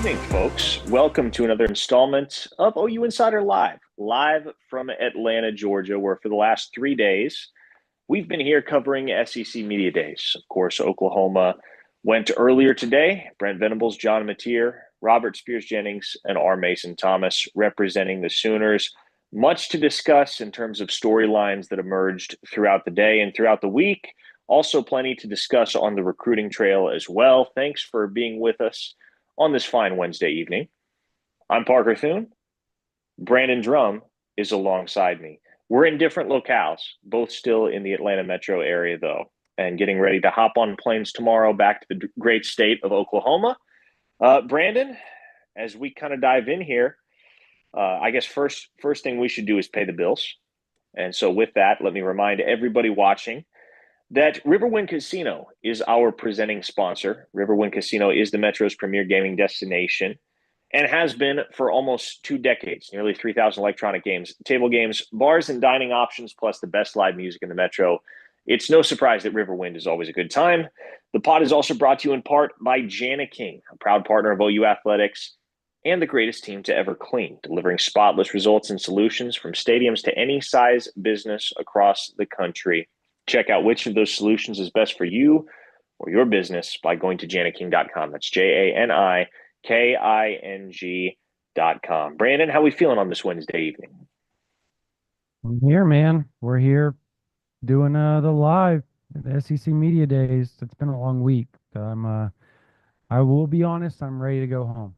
evening, folks. Welcome to another installment of OU Insider live from Atlanta, Georgia, where for the last 3 days, we've been here covering SEC Media Days. Of course, Oklahoma went earlier today. Brent Venables, John Mateer, Robert Spears-Jennings, and R. Mason Thomas representing the Sooners. Much to discuss in terms of storylines that emerged throughout the day and throughout the week. Also plenty to discuss on the recruiting trail as well. Thanks for being with us on this fine Wednesday evening. I'm Parker Thune. Brandon Drumm is alongside me. We're in different locales, both still in the Atlanta metro area, though, and getting ready to hop on planes tomorrow back to the great state of Oklahoma. Brandon, as we kind of dive in here, I guess first thing we should do is pay the bills. And so with that, let me remind everybody watching that Riverwind Casino is our presenting sponsor. Riverwind Casino is the Metro's premier gaming destination and has been for almost 2 decades, nearly 3,000 electronic games, table games, bars, and dining options, plus the best live music in the Metro. It's no surprise that Riverwind is always a good time. The pod is also brought to you in part by Jana King, a proud partner of OU Athletics and the greatest team to ever clean, delivering spotless results and solutions from stadiums to any size business across the country. Check out which of those solutions is best for you or your business by going to janiking.com. That's JANIKING.com. Brandon, how are we feeling on this Wednesday evening? I'm here, man. We're here doing the live the SEC Media Days. It's been a long week. I will be honest, I'm ready to go home.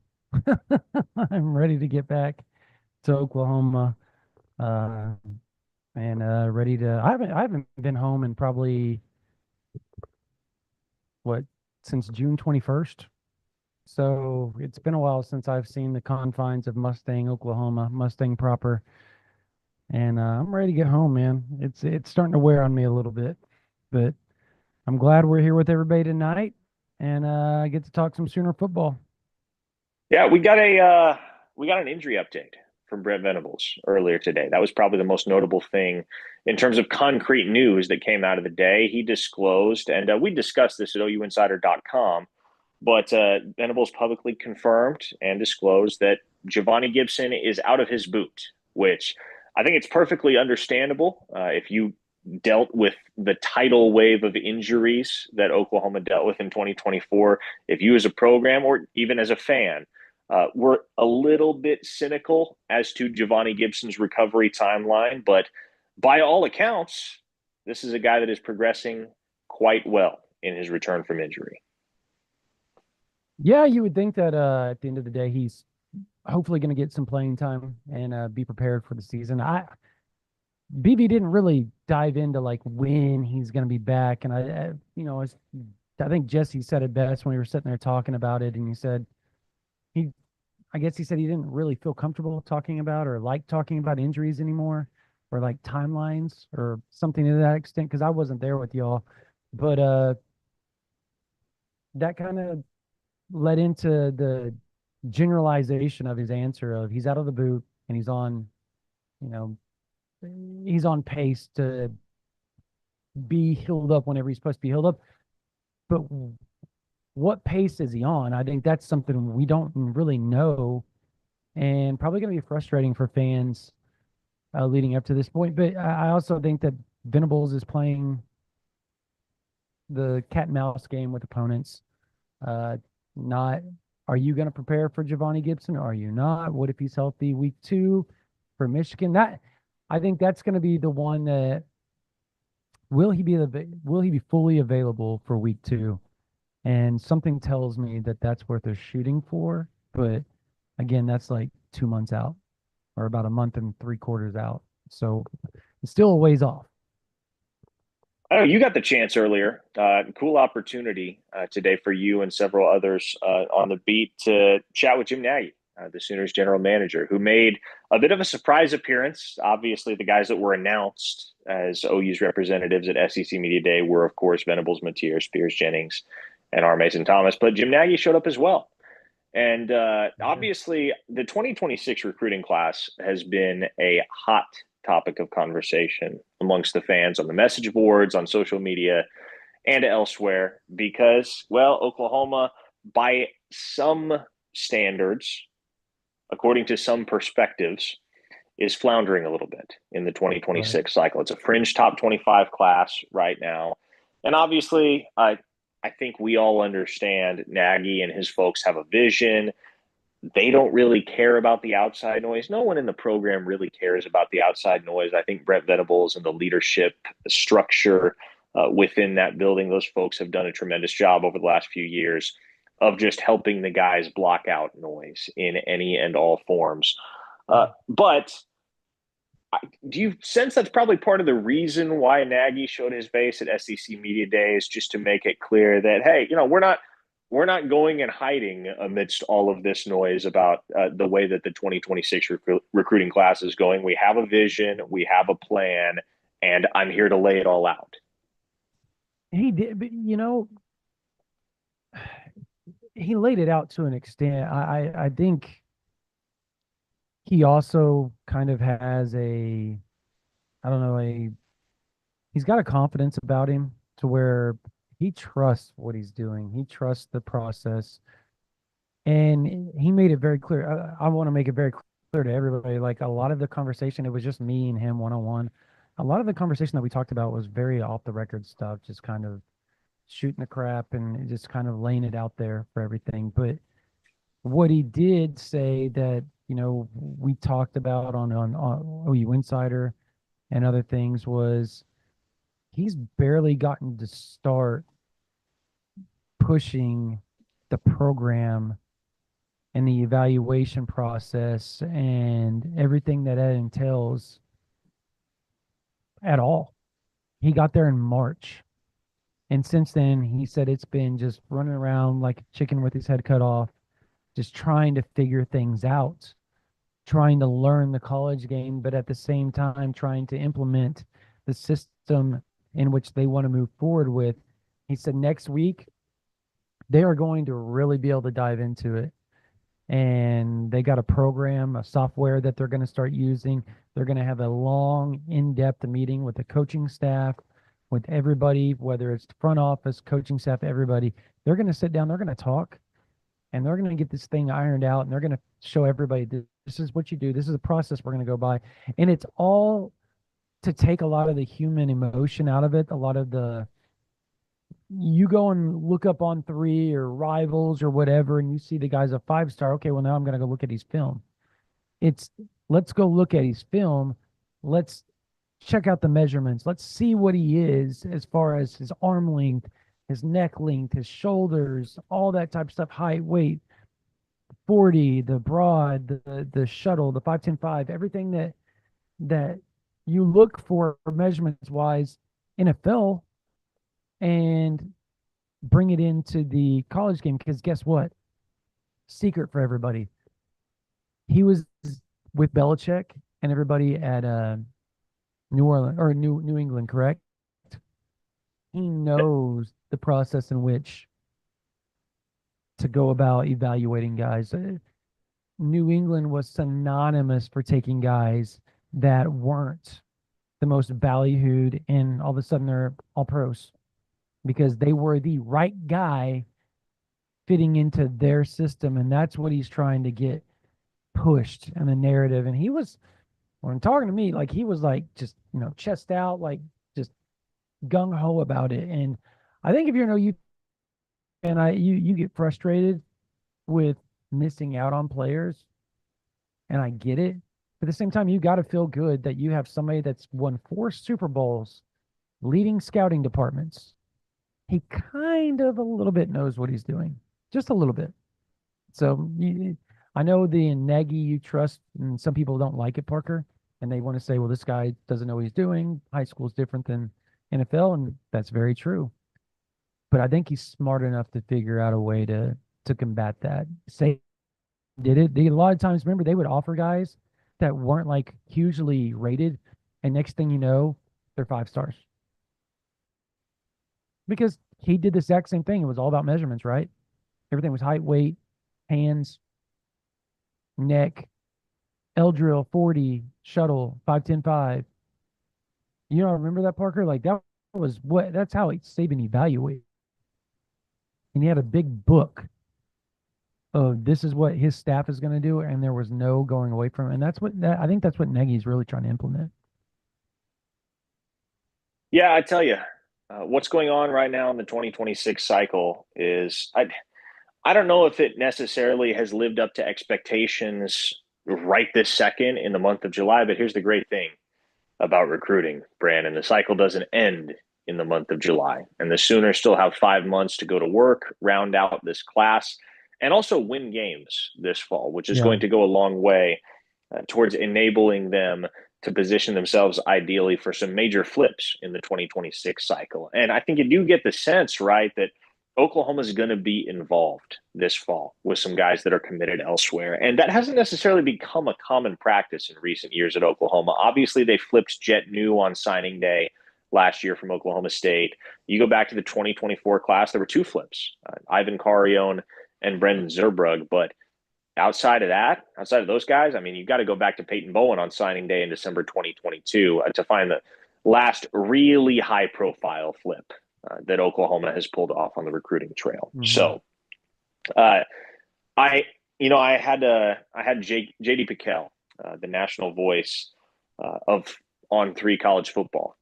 I'm ready to get back to Oklahoma. And ready to I haven't been home in probably since June 21st. So it's been a while since I've seen the confines of Mustang, Oklahoma, Mustang proper. And I'm ready to get home, man. It's starting to wear on me a little bit, but I'm glad we're here with everybody tonight, and I get to talk some Sooner football. Yeah, we got an injury update from Brent Venables earlier today. That was probably the most notable thing in terms of concrete news that came out of the day. He disclosed, and we discussed this at ouinsider.com, but Venables publicly confirmed and disclosed that Giovanni Gibson is out of his boot, which I think it's perfectly understandable. If you dealt with the tidal wave of injuries that Oklahoma dealt with in 2024, if you as a program or even as a fan we're a little bit cynical as to Giovanni Gibson's recovery timeline, but by all accounts, this is a guy that is progressing quite well in his return from injury. Yeah, you would think that at the end of the day, he's hopefully going to get some playing time and be prepared for the season. BB didn't really dive into like when he's going to be back, and I think Jesse said it best when we were sitting there talking about it, and he said I guess he said he didn't really feel comfortable talking about or like talking about injuries anymore or like timelines or something to that extent, because I wasn't there with y'all. But that kind of led into the generalization of his answer of he's out of the boot and you know, he's on pace to be healed up whenever he's supposed to be healed up. But what pace is he on? I think that's something we don't really know, and probably going to be frustrating for fans leading up to this point. But I also think that Venables is playing the cat and mouse game with opponents. Not, are you going to prepare for Giovanni Gibson? Or are you not? What if he's healthy week 2 for Michigan? I think that's going to be the one that will he be fully available for week 2? And something tells me that that's what they're shooting for. But again, that's like 2 months out or about a month and 3/4 out. So it's still a ways off. Oh, you got the chance earlier. Cool opportunity today for you and several others on the beat to chat with Jim Nagy, the Sooners general manager, who made a bit of a surprise appearance. Obviously, the guys that were announced as OU's representatives at SEC Media Day were, of course, Venables, Mateer, Spears-Jennings, and R. Mason Thomas. But Jim Nagy showed up as well. And obviously, the 2026 recruiting class has been a hot topic of conversation amongst the fans on the message boards, on social media, and elsewhere because, well, Oklahoma, by some standards, according to some perspectives, is floundering a little bit in the 2026 cycle. It's a fringe top 25 class right now. And obviously, I think we all understand Nagy and his folks have a vision. They don't really care about the outside noise. No one in the program really cares about the outside noise. I think Brent Venables and the leadership, the structure within that building, those folks have done a tremendous job over the last few years of just helping the guys block out noise in any and all forms. But do you sense that's probably part of the reason why Nagy showed his face at SEC Media Days, just to make it clear that, hey, we're not going and hiding amidst all of this noise about the way that the 2026 recruiting class is going. We have a vision, we have a plan, and I'm here to lay it all out. He did, but he laid it out to an extent. I think he also kind of has he's got a confidence about him to where he trusts what he's doing. He trusts the process. And he made it very clear. I want to make it very clear to everybody. Like, a lot of the conversation, it was just me and him one-on-one. A lot of the conversation that we talked about was very off the record stuff, just kind of shooting the crap and just kind of laying it out there for everything. But what he did say that, we talked about on OU Insider and other things was he's barely gotten to start pushing the program and the evaluation process and everything that entails at all. He got there in March. And since then, he said it's been just running around like a chicken with his head cut off, just trying to figure things out, trying to learn the college game, but at the same time trying to implement the system in which they want to move forward with. He said next week they are going to really be able to dive into it. And they got a program, a software that they're going to start using. They're going to have a long, in-depth meeting with the coaching staff, with everybody, whether it's front office, coaching staff, everybody. They're going to sit down, they're going to talk, and they're going to get this thing ironed out, and they're going to show everybody this is what you do. This is a process we're going to go by. And it's all to take a lot of the human emotion out of it, a lot of the, you go and look up on 3 or Rivals or whatever, and you see the guy's a 5-star. Okay, well, now I'm going to go look at his film. It's, let's go look at his film. Let's check out the measurements. Let's see what he is as far as his arm length, his neck length, his shoulders, all that type of stuff, height, weight, 40, the broad, the shuttle, the 5'10", everything that you look for measurements wise NFL, and bring it into the college game. Because guess what? Secret for everybody. He was with Belichick and everybody at New Orleans or New England, correct? He knows the process in which to go about evaluating guys. New England was synonymous for taking guys that weren't the most ballyhooed, and all of a sudden they're all pros because they were the right guy fitting into their system. And that's what he's trying to get pushed in the narrative. And he was, when talking to me, like he was like just, chest out, like just gung ho about it. And I think if you're an OU and you get frustrated with missing out on players, and I get it. But at the same time, you got to feel good that you have somebody that's won 4 Super Bowls, leading scouting departments. He kind of a little bit knows what he's doing, just a little bit. So I know the Nagy you trust, and some people don't like it, Parker, and they want to say, well, this guy doesn't know what he's doing. High school is different than NFL, and that's very true. But I think he's smart enough to figure out a way to combat that. Say did it. A lot of times, remember, they would offer guys that weren't like hugely rated, and next thing you know, they're 5 stars. Because he did the exact same thing. It was all about measurements, right? Everything was height, weight, hands, neck, L drill, 40, shuttle, 5'10", 5. You don't remember that, Parker? Like that's how Saban evaluated. And he had a big book of this is what his staff is going to do, and there was no going away from it. And I think that's what Nagy's really trying to implement. Yeah, I tell you, what's going on right now in the 2026 cycle is I don't know if it necessarily has lived up to expectations right this second in the month of July, but here's the great thing about recruiting, Brandon. The cycle doesn't end in the month of July. And the Sooners still have 5 months to go to work, round out this class, and also win games this fall, which is Yeah. going to go a long way towards enabling them to position themselves ideally for some major flips in the 2026 cycle. And I think you do get the sense, right, that Oklahoma is going to be involved this fall with some guys that are committed elsewhere. And that hasn't necessarily become a common practice in recent years at Oklahoma. Obviously, they flipped Jet New on signing day last year from Oklahoma State. You go back to the 2024 class, there were two flips, Ivan Carrion and Brendan Zerbrug. But outside of those guys, I mean, you've got to go back to Peyton Bowen on signing day in December 2022 to find the last really high profile flip that Oklahoma has pulled off on the recruiting trail. Hmm. So, uh, I, I had JD Piquel, the national voice of On Three College Football,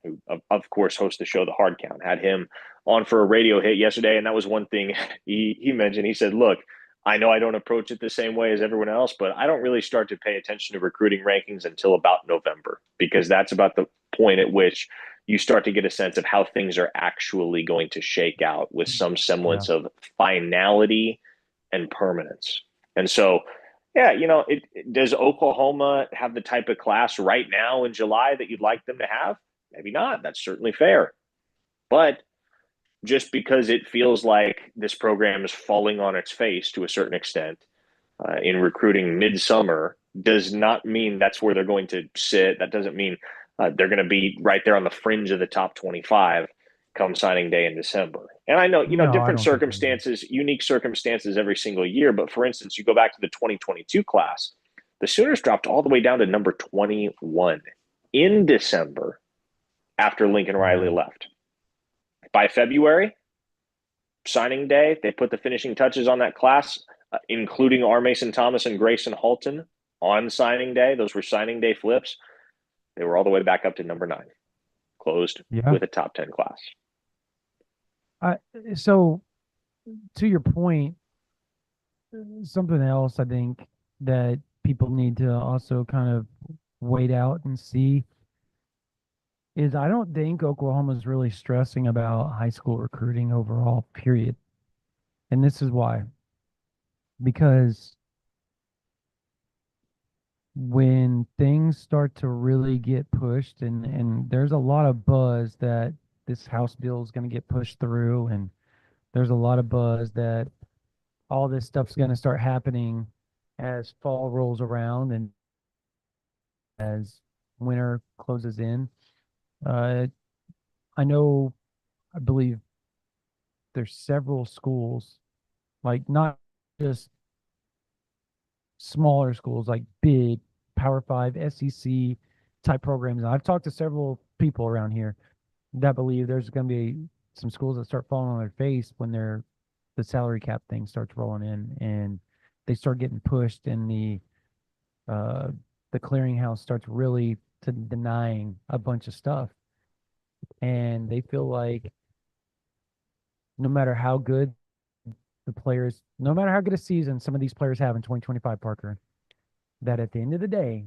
who of course hosts the show The Hard Count. Had him on for a radio hit yesterday, and that was one thing he mentioned. He said, "Look, I know I don't approach it the same way as everyone else, but I don't really start to pay attention to recruiting rankings until about November because that's about the point at which you start to get a sense of how things are actually going to shake out with some Yeah. semblance of finality and permanence." And so, yeah, does Oklahoma have the type of class right now in July that you'd like them to have? Maybe not. That's certainly fair. But just because it feels like this program is falling on its face to a certain extent in recruiting midsummer does not mean that's where they're going to sit. That doesn't mean they're going to be right there on the fringe of the top 25 come signing day in December. And I know, No, I different don't think they will. circumstances, unique circumstances every single year. But for instance, you go back to the 2022 class, the Sooners dropped all the way down to number 21 in December after Lincoln Riley Yeah. left. By February, signing day, they put the finishing touches on that class, including R. Mason Thomas and Grayson Halton on signing day. Those were signing day flips. They were all the way back up to number 9, closed Yeah. with a top 10 class. I, so to your point, something else I think that people need to also kind of wait out and see is I don't think Oklahoma's really stressing about high school recruiting overall, period. And this is why. Because when things start to really get pushed and there's a lot of buzz that this House bill is going to get pushed through, and there's a lot of buzz that all this stuff's going to start happening as fall rolls around and as winter closes in. Uh, I know, I believe there's several schools, like not just smaller schools, like big Power Five, SEC type programs. And I've talked to several people around here that believe there's going to be some schools that start falling on their face when the salary cap thing starts rolling in and they start getting pushed and uh, the clearinghouse starts really to denying a bunch of stuff. And they feel like no matter how good the players, no matter how good a season some of these players have in 2025, Parker, that at the end of the day,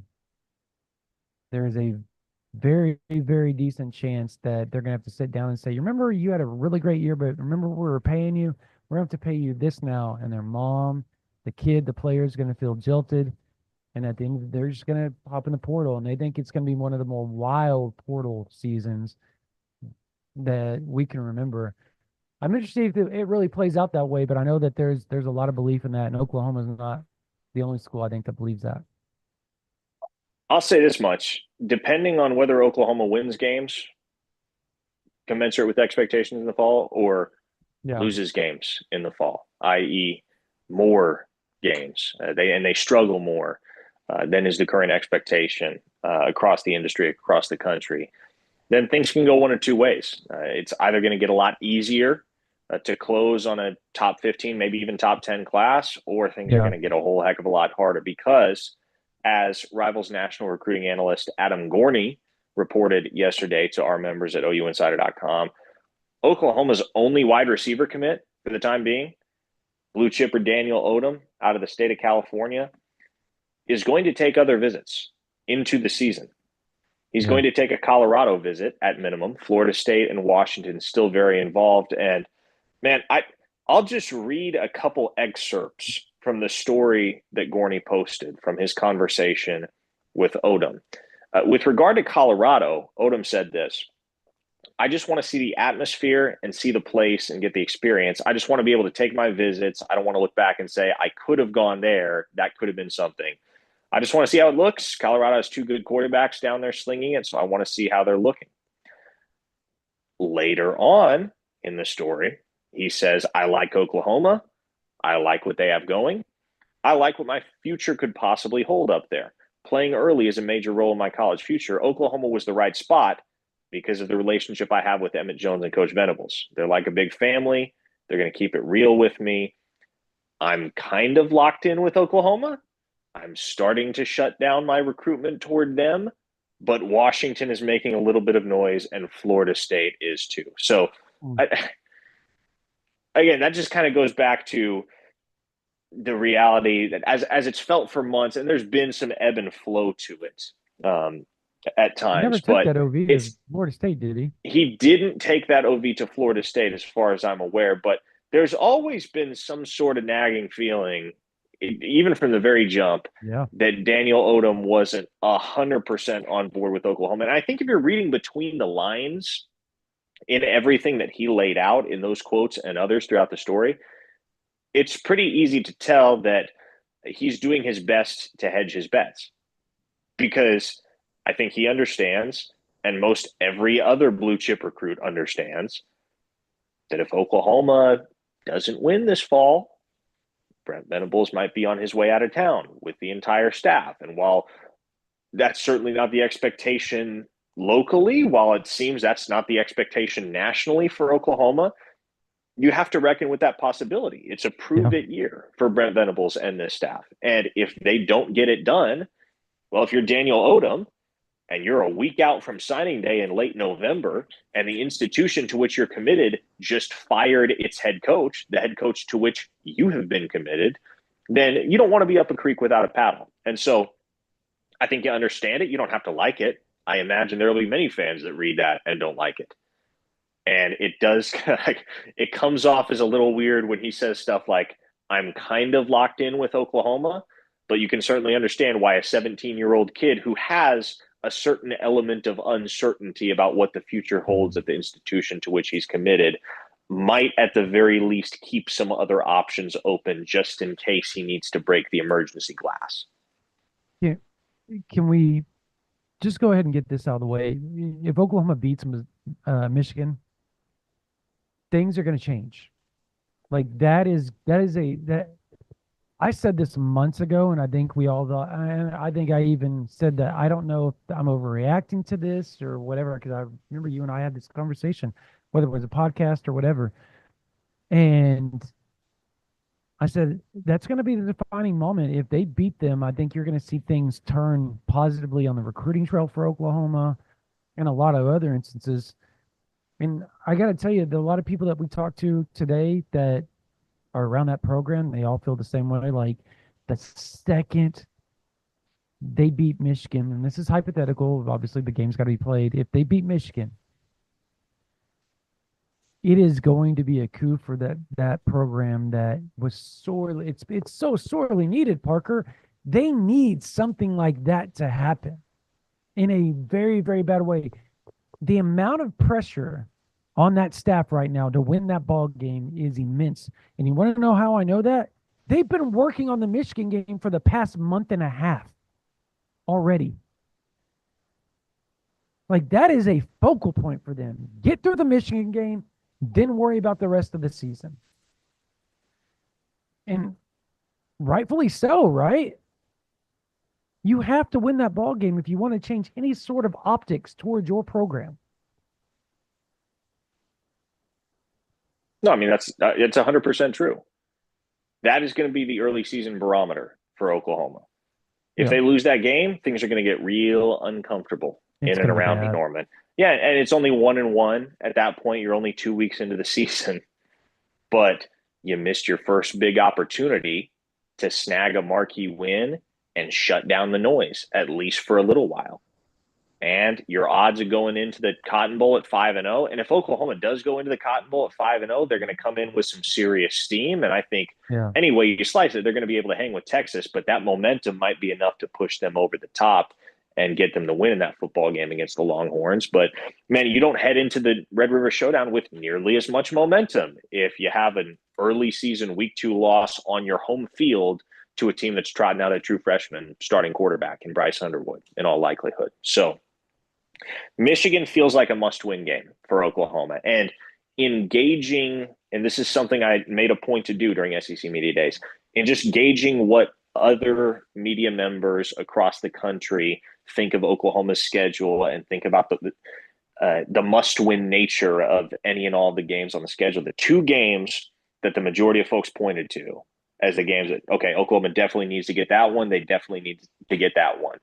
there is a very, very decent chance that they're going to have to sit down and say, you remember you had a really great year, but remember we were paying you? We're going to have to pay you this now. And their mom, the kid, the player is going to feel jilted. And at the end, they're just going to hop in the portal. And they think it's going to be one of the more wild portal seasons that we can remember. I'm interested if it really plays out that way, but I know that there's a lot of belief in that, and Oklahoma is not the only school I think that believes that. I'll say this much. Depending on whether Oklahoma wins games commensurate with expectations in the fall or Yeah. loses games in the fall, i.e., more games, they struggle more than is the current expectation across the industry, across the country, then things can go one of two ways. It's either going to get a lot easier to close on a top 15, maybe even top 10 class, or things are Yeah. going to get a whole heck of a lot harder because, as Rivals national recruiting analyst Adam Gorney reported yesterday to our members at OUinsider.com, Oklahoma's only wide receiver commit for the time being, blue chipper Daniel Odom out of the state of California, is going to take other visits into the season. He's going to take a Colorado visit at minimum. Florida State and Washington still very involved. And man, I'll just read a couple excerpts from the story that Gorney posted from his conversation with Odom. With regard to Colorado, Odom said this: I just want to see the atmosphere and see the place and get the experience. I just want to be able to take my visits. I don't want to look back and say, I could have gone there. That could have been something. I just want to see how it looks. Colorado has two good quarterbacks down there slinging it, so I want to see how they're looking. Later on in the story, he says, I like Oklahoma. I like what they have going. I like what my future could possibly hold up there. Playing early is a major role in my college future. Oklahoma was the right spot because of the relationship I have with Emmett Jones and Coach Venables. They're like a big family. They're going to keep it real with me. I'm kind of locked in with Oklahoma. I'm starting to shut down my recruitment toward them, but Washington is making a little bit of noise and Florida State is too. So again, that just kind of goes back to the reality that as it's felt for months, and there's been some ebb and flow to it at He never times, took but that OV to it's Florida State, did he? he didn't take that OV to Florida State as far as I'm aware, but there's always been some sort of nagging feeling, even from the very jump, Yeah. that Daniel Odom wasn't 100% on board with Oklahoma. And I think if you're reading between the lines in everything that he laid out in those quotes and others throughout the story, it's pretty easy to tell that he's doing his best to hedge his bets, because I think he understands, and most every other blue chip recruit understands, that if Oklahoma doesn't win this fall, Brent Venables might be on his way out of town with the entire staff. And while that's certainly not the expectation locally, while it seems that's not the expectation nationally for Oklahoma, you have to reckon with that possibility. It's a prove it year for Brent Venables and this staff. And if they don't get it done, well, if you're Daniel Odom and you're a week out from signing day in late November, and the institution to which you're committed just fired its head coach, the head coach to which you have been committed, then you don't want to be up a creek without a paddle. And so I think you understand it. You don't have to like it. I imagine there will be many fans that read that and don't like it. And it does, it comes off as a little weird when he says stuff like, I'm kind of locked in with Oklahoma, but you can certainly understand why a 17-year-old kid who has a certain element of uncertainty about what the future holds at the institution to which he's committed might at the very least keep some other options open just in case he needs to break the emergency glass. Yeah. Can we just go ahead and get this out of the way? If Oklahoma beats Michigan, things are going to change. Like that I said this months ago, and I think we all thought, I think I even said that I don't know if I'm overreacting to this or whatever, because I remember you and I had this conversation, whether it was a podcast or whatever. And I said, that's going to be the defining moment. If they beat them, I think you're going to see things turn positively on the recruiting trail for Oklahoma and a lot of other instances. And I got to tell you, a lot of people that we talked to today that are around that program, they all feel the same way. Like the second they beat Michigan, and this is hypothetical, obviously the game's got to be played. If they beat Michigan, it is going to be a coup for that program that was sorely, it's so sorely needed, Parker. They need something like that to happen in a very, very bad way. The amount of pressure on that staff right now to win that ball game is immense. And you want to know how I know that? They've been working on the Michigan game for the past month and a half already. Like that is a focal point for them. Get through the Michigan game, then worry about the rest of the season. And rightfully so, right? You have to win that ball game if you want to change any sort of optics towards your program. No, I mean that's it's 100% true. That is going to be the early season barometer for Oklahoma. If Yeah, they lose that game, things are going to get real uncomfortable it's in and going to be around bad. Norman. Yeah, and it's only 1-1 at that point. You're only 2 weeks into the season, but you missed your first big opportunity to snag a marquee win and shut down the noise, at least for a little while. And your odds of going into the Cotton Bowl at 5-0. And if Oklahoma does go into the Cotton Bowl at 5-0, they're going to come in with some serious steam. And I think Yeah, any way you slice it, they're going to be able to hang with Texas, but that momentum might be enough to push them over the top and get them to win in that football game against the Longhorns. But man, you don't head into the Red River Showdown with nearly as much momentum if you have an early season week 2 loss on your home field to a team that's trotting out a true freshman starting quarterback in Bryce Underwood in all likelihood. So Michigan feels like a must-win game for Oklahoma, and engaging, and this is something I made a point to do during SEC Media Days, and just gauging what other media members across the country think of Oklahoma's schedule and think about the must-win nature of any and all of the games on the schedule. The two games that the majority of folks pointed to as the games that, okay, Oklahoma definitely needs to get that one. They definitely need to get that one.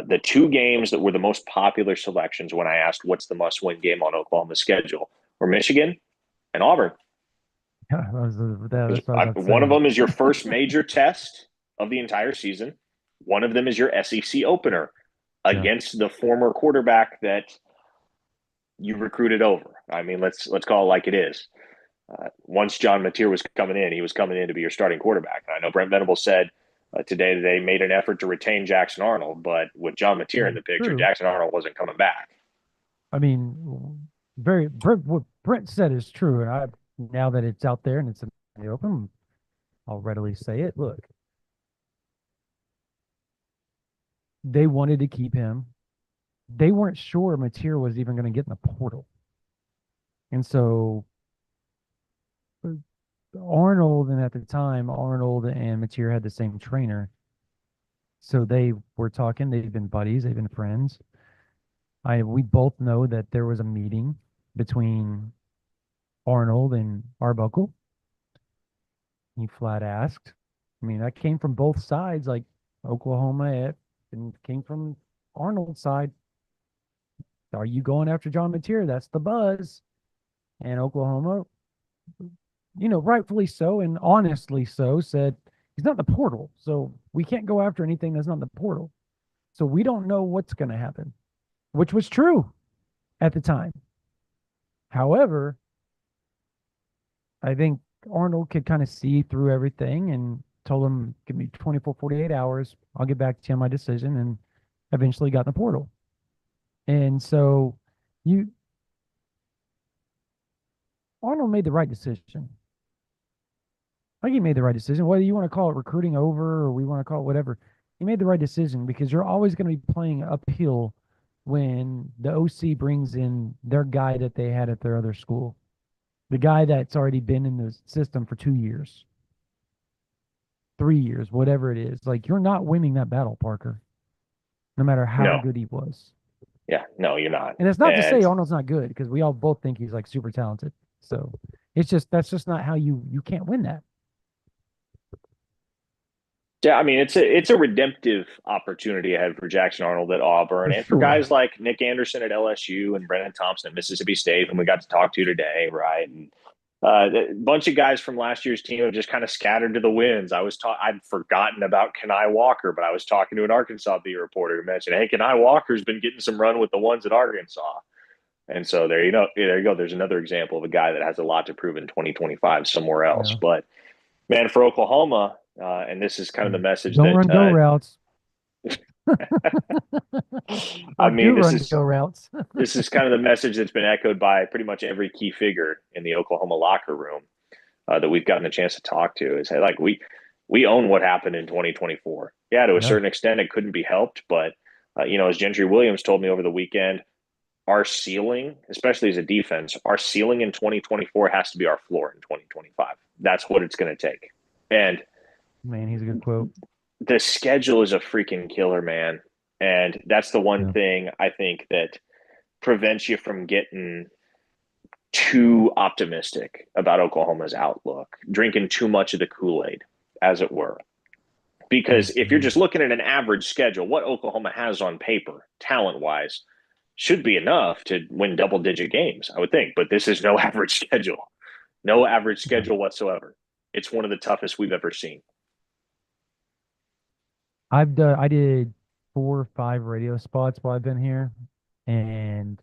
The two games that were the most popular selections when I asked what's the must-win game on Oklahoma's schedule were Michigan and Auburn. yeah, that's what I was about to One of say. them is your first major test of the entire season. One of them is your SEC opener Yeah, against the former quarterback that you recruited over. I mean, let's call it like it is. Once John Mateer was coming in, he was coming in to be your starting quarterback. And I know Brent Venables said today that they made an effort to retain Jackson Arnold, but with John Mateer in the picture, true. Jackson Arnold wasn't coming back. I mean, what Brent said is true. And now that it's out there and it's in the open, I'll readily say it. Look, they wanted to keep him. They weren't sure Mateer was even going to get in the portal. And so Arnold, and at the time, Arnold and Mateer had the same trainer. So they were talking, they've been buddies, they've been friends. We both know that there was a meeting between Arnold and Arbuckle. He flat asked. I mean, that came from both sides, like Oklahoma, and came from Arnold's side. Are you going after John Mateer? That's the buzz. And Oklahoma, rightfully so and honestly so, said he's not in the portal. So we can't go after anything that's not in the portal. So we don't know what's going to happen, which was true at the time. However, I think Arnold could kind of see through everything and told him, give me 24, 48 hours. I'll get back to you on my decision, and eventually got in the portal. And so you, Arnold made the right decision. I think he made the right decision. Whether you want to call it recruiting over or we want to call it whatever, he made the right decision because you're always going to be playing uphill when the OC brings in their guy that they had at their other school, the guy that's already been in the system for 2 years, 3 years, whatever it is. Like you're not winning that battle, Parker, no matter how No, good he was. yeah, no, you're not. And it's not to say And Arnold's not good because we all both think he's like super talented. So it's just that's just not how you can't win that. yeah, I mean it's a redemptive opportunity ahead for Jackson Arnold at Auburn For and for sure. guys like Nick Anderson at LSU and Brennan Thompson at Mississippi State, whom we got to talk to today, right? And a bunch of guys from last year's team have just kind of scattered to the winds. I'd forgotten about Kenai Walker, but I was talking to an Arkansas beat reporter who mentioned, hey, Kenai Walker's been getting some run with the ones at Arkansas. And so there you go. There's another example of a guy that has a lot to prove in 2025 somewhere else. Yeah. But man, for Oklahoma, and this is kind of the message Don't that run go routes I or mean, do this run is go routes. this is kind of the message that's been echoed by pretty much every key figure in the Oklahoma locker room that we've gotten a chance to talk to. Is hey, like we own what happened in 2024. Yeah, to a Yeah. certain extent, it couldn't be helped, but as Gentry Williams told me over the weekend, our ceiling, especially as a defense, our ceiling in 2024 has to be our floor in 2025. That's what it's going to take. And Man, he's a good quote. the schedule is a freaking killer, man. And that's the one Yeah. thing I think that prevents you from getting too optimistic about Oklahoma's outlook, drinking too much of the Kool-Aid, as it were. Because if you're Mhm. just looking at an average schedule, what Oklahoma has on paper, talent wise, should be enough to win double digit games, I would think. But this is no average schedule, no average Yeah. schedule whatsoever. It's one of the toughest we've ever seen. I did 4 or 5 radio spots while I've been here, and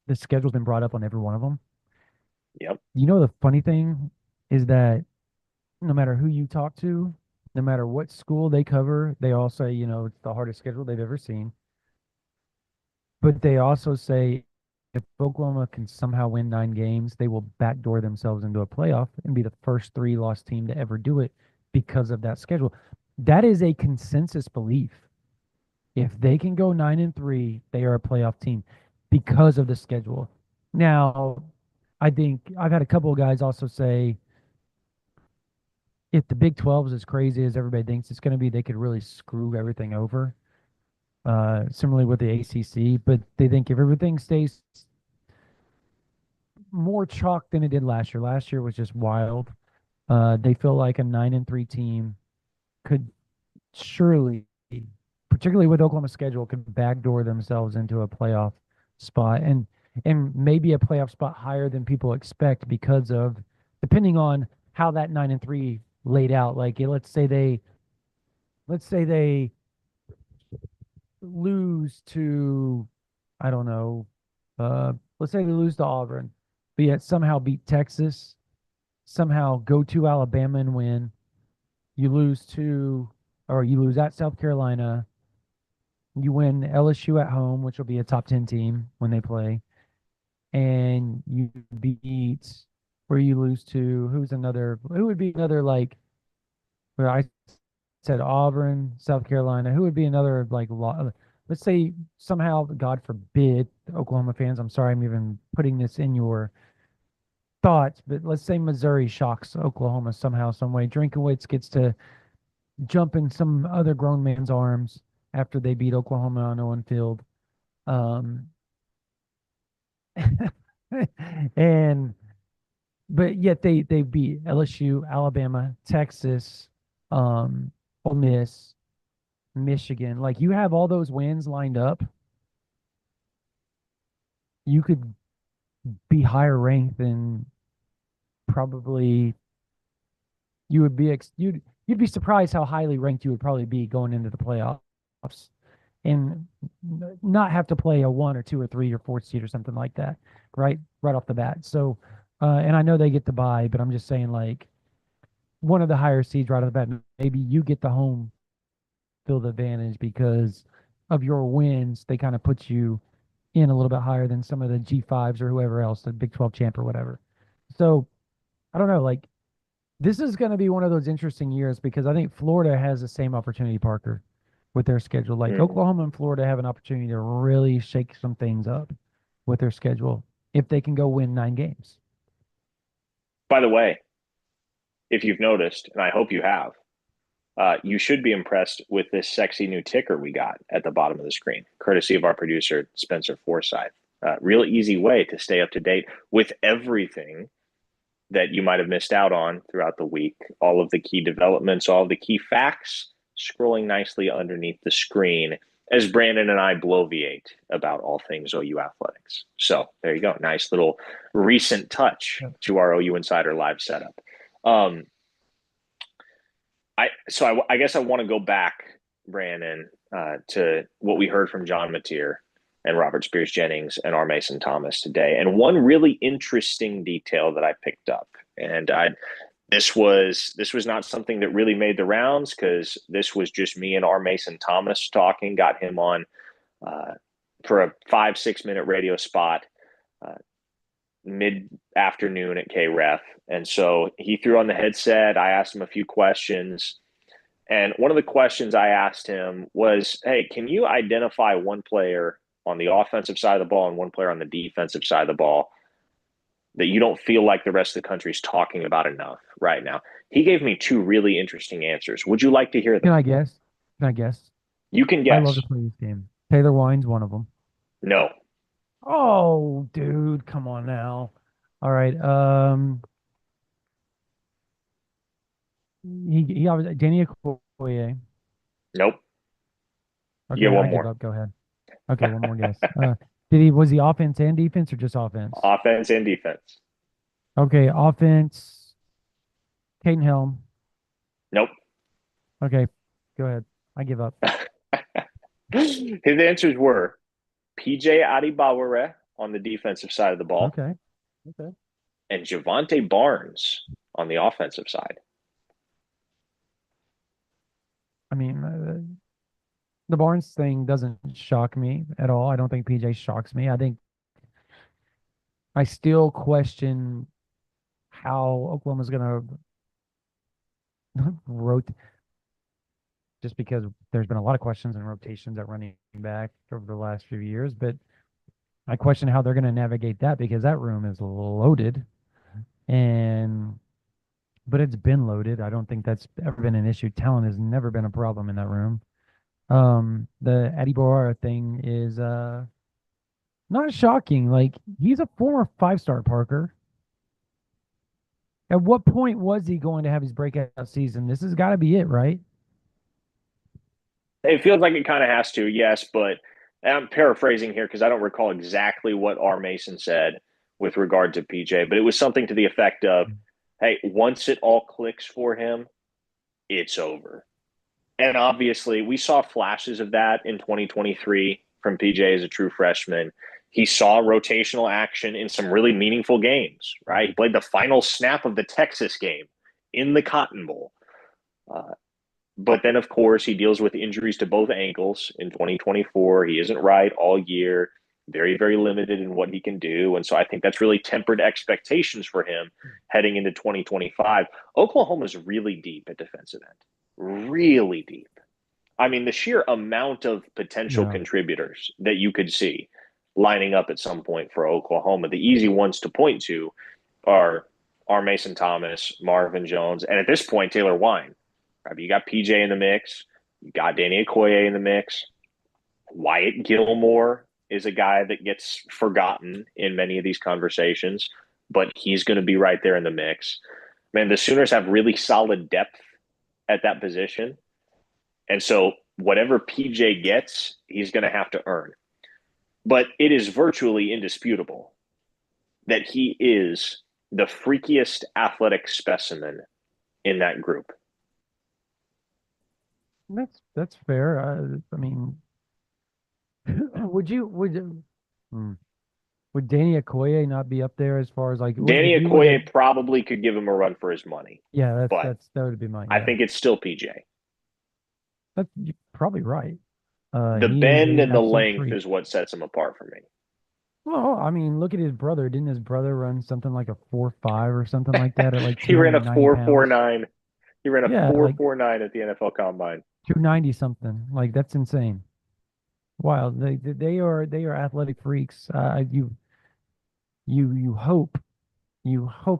the schedule's been brought up on every one of them. Yep. The funny thing is that no matter who you talk to, no matter what school they cover, they all say, it's the hardest schedule they've ever seen. But they also say if Oklahoma can somehow win 9 games, they will backdoor themselves into a playoff and be the first 3-loss team to ever do it because of that schedule. That is a consensus belief. If they can go 9-3, they are a playoff team because of the schedule. Now, I think I've had a couple of guys also say if the Big 12 is as crazy as everybody thinks it's going to be, they could really screw everything over. Similarly with the ACC, but they think if everything stays more chalk than it did last year. Last year was just wild. They feel like a 9-3 team could surely, particularly with Oklahoma's schedule, could backdoor themselves into a playoff spot and maybe a playoff spot higher than people expect because of depending on how that 9-3 laid out. Like let's say they lose to I don't know, let's say they lose to Auburn, but yet somehow beat Texas, somehow go to Alabama and win. You lose to, or you lose at South Carolina. You win LSU at home, which will be a top 10 team when they play. And you beat, where you lose to, who would be another like, where I said Auburn, South Carolina, who would be another like, let's say somehow, God forbid, Oklahoma fans, I'm sorry I'm even putting this in your thoughts, but let's say Missouri shocks Oklahoma somehow, some way. Drinkowitz gets to jump in some other grown man's arms after they beat Oklahoma on Owen Field. Um, and but yet they beat LSU, Alabama, Texas, um, Ole Miss, Michigan. Like you have all those wins lined up, you could be higher ranked than probably you would be. You'd be surprised how highly ranked you would probably be going into the playoffs, and not have to play a 1 or 2 or 3 or 4 seed or something like that, right off the bat. So, and I know they get the bye, but I'm just saying like one of the higher seeds right off the bat. Maybe you get the home field advantage because of your wins. They kind of put you in a little bit higher than some of the G5s or whoever else, the Big 12 champ or whatever. So I don't know, like this is going to be one of those interesting years because I think Florida has the same opportunity, Parker, with their schedule. Like Mm. Oklahoma and Florida have an opportunity to really shake some things up with their schedule if they can go win 9 games. By the way, if you've noticed, and I hope you have, you should be impressed with this sexy new ticker we got at the bottom of the screen, courtesy of our producer, Spencer Forsyth. Real easy way to stay up to date with everything that you might have missed out on throughout the week. All of the key developments, all of the key facts scrolling nicely underneath the screen as Brandon and I bloviate about all things OU athletics. So there you go. Nice little recent touch to our OU Insider Live setup. Um, I guess I want to go back, Brandon, to what we heard from John Mateer and Robert Spears Jennings and R. Mason Thomas today. And one really interesting detail that I picked up, and this was not something that really made the rounds because this was just me and R. Mason Thomas talking. Got him on for a 5-6 minute radio spot. Mid afternoon at KREF. And so he threw on the headset. I asked him a few questions. And one of the questions I asked him was, hey, can you identify one player on the offensive side of the ball and one player on the defensive side of the ball that you don't feel like the rest of the country is talking about enough right now? He gave me two really interesting answers. Would you like to hear Can them? I guess? Can I guess? You can I love to guess. play this game. Taylor Wine's one of them. No. Oh, dude, come on now. All right. He obviously Daniel Okoye. Nope. You Okay, get I one give more. up. Go ahead. Okay, one more guess. Was he offense and defense or just offense? Offense and defense. Okay, offense. Caden Helm. Nope. Okay, go ahead. I give up. His answers were PJ Adibaware on the defensive side of the ball Okay. Okay. and Javante Barnes on the offensive side. I mean, the Barnes thing doesn't shock me at all. I don't think PJ shocks me. I think I still question how Oklahoma's going to rotate, just because there's been a lot of questions and rotations at running back over the last few years. But I question how they're going to navigate that because that room is loaded, and but it's been loaded. I don't think that's ever been an issue. Talent has never been a problem in that room. The Eddie Barr thing is not shocking. Like, he's a former five-star Parker. At what point was he going to have his breakout season? This has got to be it, right? It feels like it kind of has to, yes, but I'm paraphrasing here because I don't recall exactly what R. Mason said with regard to PJ, but it was something to the effect of, hey, once it all clicks for him, it's over. And obviously, we saw flashes of that in 2023 from PJ as a true freshman. He saw rotational action in some really meaningful games, right? He played the final snap of the Texas game in the Cotton Bowl. Uh, but then, of course, he deals with injuries to both ankles in 2024. He isn't right all year, very, very limited in what he can do. And so I think that's really tempered expectations for him heading into 2025. Oklahoma's really deep at defensive end, really deep. I mean, the sheer amount of potential Yeah. contributors that you could see lining up at some point for Oklahoma, the easy ones to point to are Mason Thomas, Marvin Jones, and at this point, Taylor Wine. Right? You got PJ in the mix. You got Danny Okoye in the mix. Wyatt Gilmore is a guy that gets forgotten in many of these conversations, but he's going to be right there in the mix. Man, the Sooners have really solid depth at that position. And so whatever PJ gets, he's going to have to earn. But it is virtually indisputable that he is the freakiest athletic specimen in that group. That's fair. I mean, hmm, would Danny Okoye not be up there as far as like what if Danny you were to? Okoye probably could give him a run for his money, Yeah, but that would be mine. I Yeah, think it's still PJ. you're probably right. The He is bend an and the absolute length freak. is what sets him apart for me. Well, I mean, look at his brother. Didn't his brother run something like a 4.5 or something like that at like He ran a 290 pounds? 4.49. He ran a Yeah, like 4.49 at the NFL Combine. 290 something. Like, that's insane. Wow, they are athletic freaks. You hope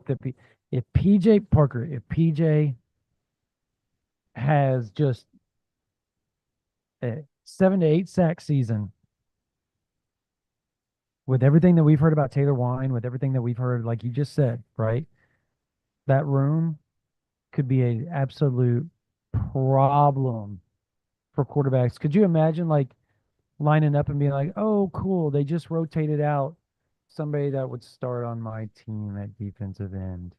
that if PJ Parker, if PJ has just a 7 to 8 sack season, with everything that we've heard about Taylor Wine, with everything that we've heard, like you just said, right? That room could be an absolute problem for quarterbacks. Could you imagine like lining up and being like, "Oh, cool, they just rotated out somebody that would start on my team at defensive end.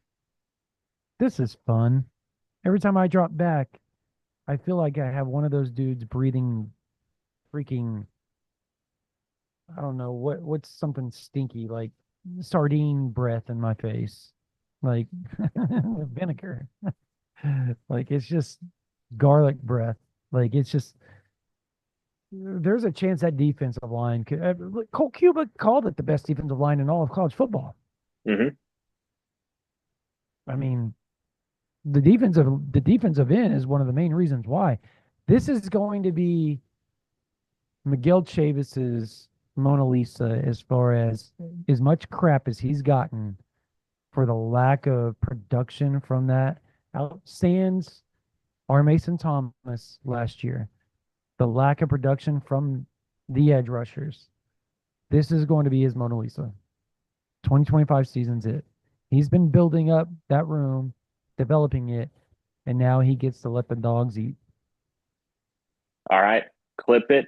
This is fun." Every time I drop back, I feel like I have one of those dudes breathing freaking, I don't know, what's something stinky like sardine breath in my face. Like vinegar. Like, it's just garlic breath. Like, it's just there's a chance that defensive line could. Cole Cuba called it the best defensive line in all of college football. Mm-hmm. I mean, the defensive end is one of the main reasons why. This is going to be Miguel Chavis's Mona Lisa as far as much crap as he's gotten for the lack of production from that out sans R. Mason Thomas last year. The lack of production from the edge rushers. This is going to be his Mona Lisa. 2025 season's it. He's been building up that room, developing it, and now he gets to let the dogs eat. All right, clip it,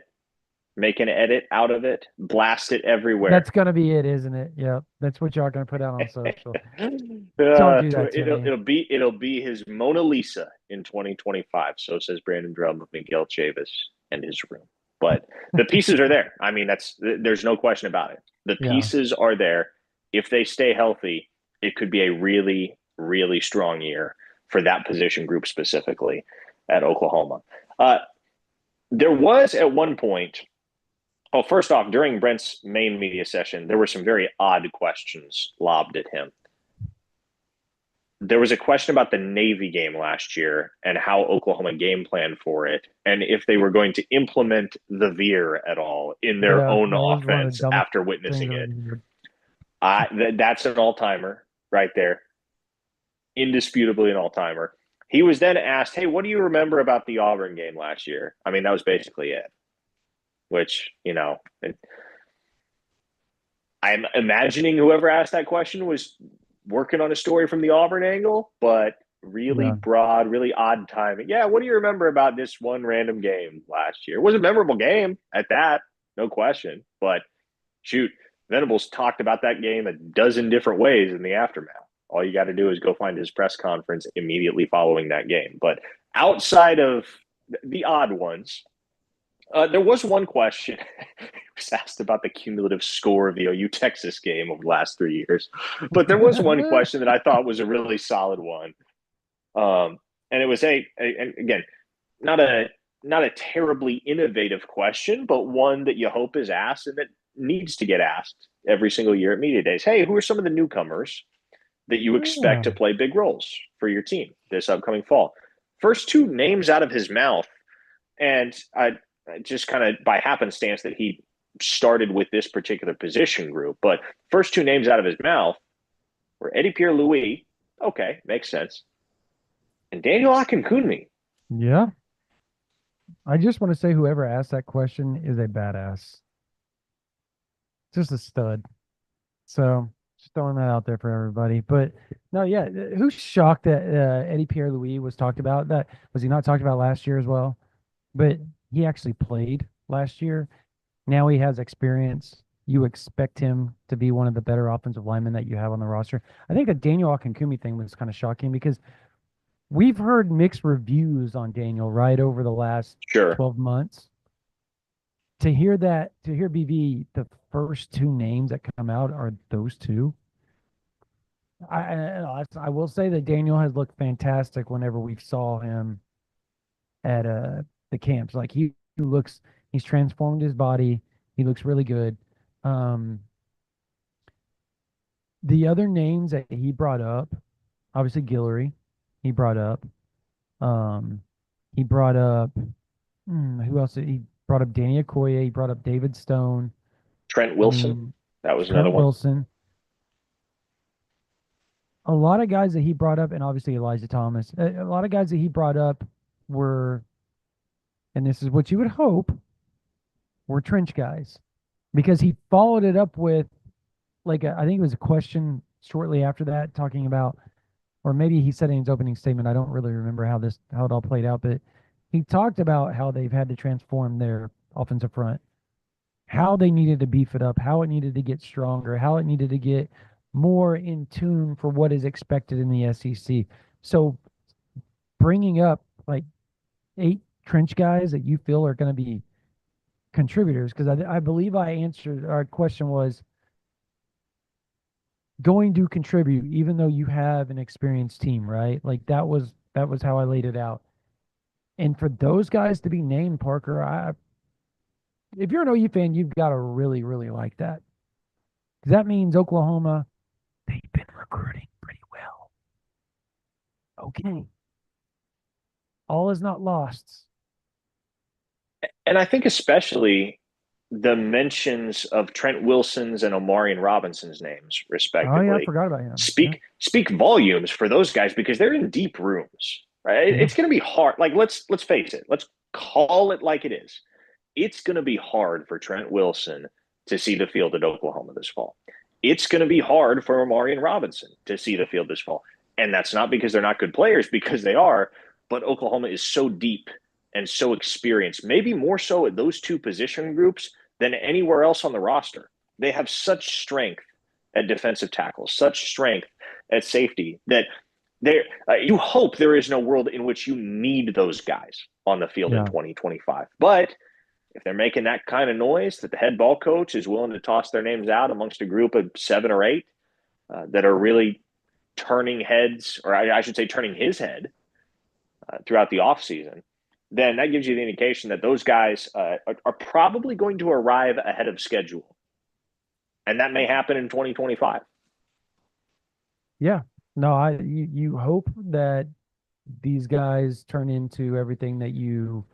make an edit out of it, blast it everywhere. That's gonna be it, isn't it? Yep. That's what y'all gonna put out on social. Don't do that to me. It'll be his Mona Lisa in 2025. So says Brandon Drumm of Miguel Chavis and his room. But the pieces are there. I mean, there's no question about it. The Yeah. pieces are there. If they stay healthy, it could be a really, really strong year for that position group specifically at Oklahoma. There was at one point. Oh, first off, during Brent's main media session, there were some very odd questions lobbed at him. There was a question about the Navy game last year and how Oklahoma game planned for it, and if they were going to implement the veer at all in their Yeah. own That was one of the offense dumbest after things witnessing I've it. ever heard. That's an all-timer right there, indisputably an all-timer. He was then asked, "Hey, what do you remember about the Auburn game last year?" I mean, that was basically it. Which I'm imagining whoever asked that question was working on a story from the Auburn angle, but really Yeah. broad, really odd timing. Yeah, what do you remember about this one random game last year? It was a memorable game at that, no question. But shoot, Venables talked about that game a dozen different ways in the aftermath. All you got to do is go find his press conference immediately following that game. But outside of the odd ones, there was one question. It was asked about the cumulative score of the OU Texas game over the last 3 years. But there was one question that I thought was a really solid one. And it was and again, not a terribly innovative question, but one that you hope is asked and that needs to get asked every single year at media days. Hey, who are some of the newcomers that you expect Yeah. to play big roles for your team this upcoming fall? First two names out of his mouth, and I just kind of by happenstance that he started with this particular position group, but first two names out of his mouth were Eddie Pierre-Louis. Okay, makes sense. And Daniel Akinkunmi. Yeah. I just want to say whoever asked that question is a badass. Just a stud. So just throwing that out there for everybody. But no, yeah, who's shocked that Eddie Pierre Louis was talked about? That was he not talked about last year as well? But he actually played last year. Now he has experience. You expect him to be one of the better offensive linemen that you have on the roster. I think the Daniel Akinkumi thing was kind of shocking because we've heard mixed reviews on Daniel right over the last Sure. 12 months. To hear that, to hear BV, the first two names that come out are those two. I will say that Daniel has looked fantastic whenever we saw him at the camps. Like he looks, he's transformed his body. He looks really good. Um, the other names that he brought up, obviously Guillory, he brought up. Um, he brought up who else? He brought up Danny Okoye. He brought up David Stone. Trent I Wilson. mean, That was another Trent one. Wilson. A lot of guys that he brought up, and obviously Elijah Thomas. A lot of guys that he brought up were, and this is what you would hope, were trench guys, because he followed it up with like I think it was a question shortly after that talking about, or maybe he said in his opening statement. I don't really remember how it all played out, but he talked about how they've had to transform their offensive front, how they needed to beef it up, how it needed to get stronger, how it needed to get more in tune for what is expected in the SEC. So bringing up like 8 trench guys that you feel are going to be contributors, because I believe I answered our question was going to contribute even though you have an experienced team, right? Like that was how I laid it out. And for those guys to be named, Parker, if you're an OU fan, you've got to really, really like that. Because that means Oklahoma, they've been recruiting pretty well. Okay. All is not lost. And I think especially the mentions of Trent Wilson's and Omarion Robinson's names, Oh yeah, I respectively, forgot about him. Yeah. speak volumes for those guys because they're in deep rooms. Right? Yeah. It's going to be hard. Like let's face it. Let's call it like it is. It's going to be hard for Trent Wilson to see the field at Oklahoma this fall. It's going to be hard for Amarian Robinson to see the field this fall. And that's not because they're not good players, because they are, but Oklahoma is so deep and so experienced, maybe more so at those two position groups than anywhere else on the roster. They have such strength at defensive tackles, such strength at safety that you hope there is no world in which you need those guys on the field in 2025. But if they're making that kind of noise that the head ball coach is willing to toss their names out amongst a group of 7 or 8 that are really turning heads, or I should say turning his head throughout the offseason, then that gives you the indication that those guys are probably going to arrive ahead of schedule. And that may happen in 2025. Yeah. No, you hope that these guys turn into everything that you